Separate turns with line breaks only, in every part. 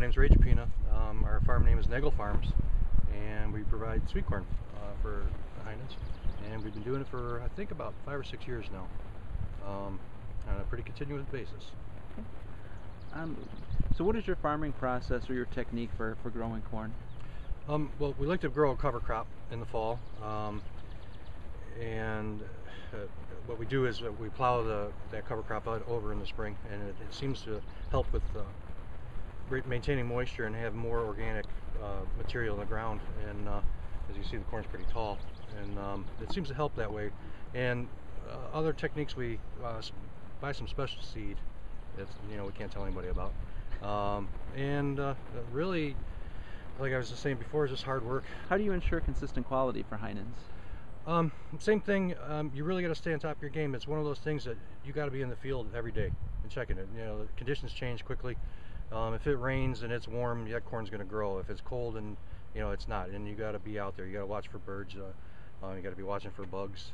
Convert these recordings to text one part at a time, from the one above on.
name's Nagel. Our farm name is Nagel Farms, and we provide sweet corn for the Heinens. And we've been doing it for, I think, about 5 or 6 years now, on a pretty continuous basis.
So what is your farming process or your technique for growing corn?
Well, we like to grow a cover crop in the fall, what we do is we plow that cover crop out over in the spring, and it seems to help with maintaining moisture and have more organic material in the ground. And as you see, the corn's pretty tall, and it seems to help that way. And other techniques, we buy some special seed that we can't tell anybody about. Really, like I was just saying before, it's just hard work.
How do you ensure consistent quality for Heinens?
Same thing. You really got to stay on top of your game. It's one of those things that you got to be in the field every day and checking it. The conditions change quickly. If it rains and it's warm, that corn's going to grow. If it's cold and it's not, and you got to be out there. You got to watch for birds. You got to be watching for bugs.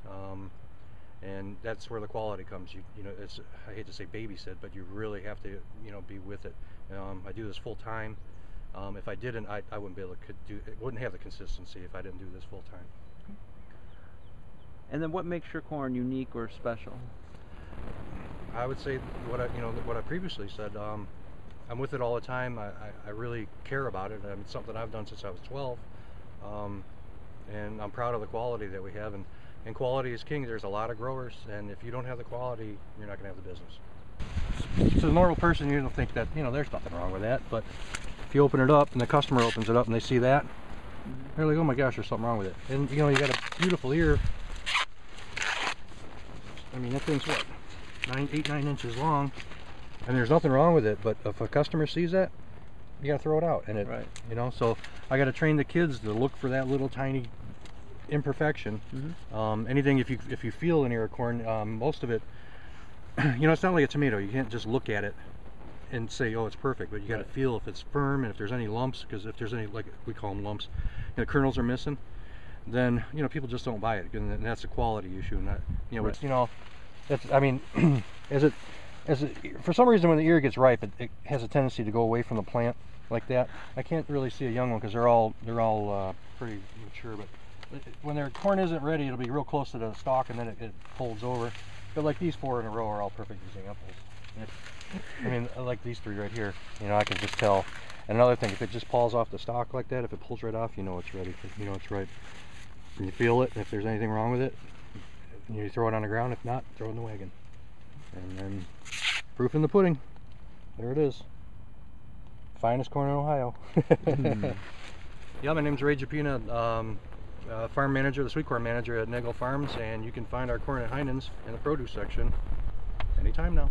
And that's where the quality comes. It's, I hate to say babysit, but you really have to be with it. I do this full time. If I didn't, I wouldn't be able to it wouldn't have the consistency if I didn't do this full time.
And then what makes your corn unique or special?
I would say what I previously said. I'm with it all the time. I really care about it. It's something I've done since I was 12, and I'm proud of the quality that we have. And quality is king. There's a lot of growers, and if you don't have the quality, you're not going to have the business. To the normal person, you don't think that there's nothing wrong with that, but if you open it up and the customer opens it up and they see that, they're like, oh my gosh, there's something wrong with it. And you got a beautiful ear. I mean, that thing's what, 8, 9 inches long, and there's nothing wrong with it. But if a customer sees that, you gotta throw it out. And it,
right.
So I gotta train the kids to look for that little tiny imperfection. Mm-hmm. Anything, if you feel an ear of corn, most of it, it's not like a tomato. You can't just look at it and say, oh, it's perfect. But you gotta feel if it's firm and if there's any lumps, because if there's any, like we call them lumps, kernels are missing, then people just don't buy it, and that's a quality issue. And that,
right.
It's, I mean, for some reason, when the ear gets ripe, it has a tendency to go away from the plant like that. I can't really see a young one because they're all pretty mature. But when their corn isn't ready, it'll be real close to the stalk, and then it folds over. But like these 4 in a row are all perfect examples. I mean, like these 3 right here, I can just tell. And another thing, if it just falls off the stalk like that, if it pulls right off, it's ready. It's right. And you feel it, and if there's anything wrong with it, you throw it on the ground. If not, throw it in the wagon. And then proof in the pudding. There it is. Finest corn in Ohio. Yeah, my name's Nagel, farm manager, the sweet corn manager at Nagel Farms, and you can find our corn at Heinen's in the produce section anytime now.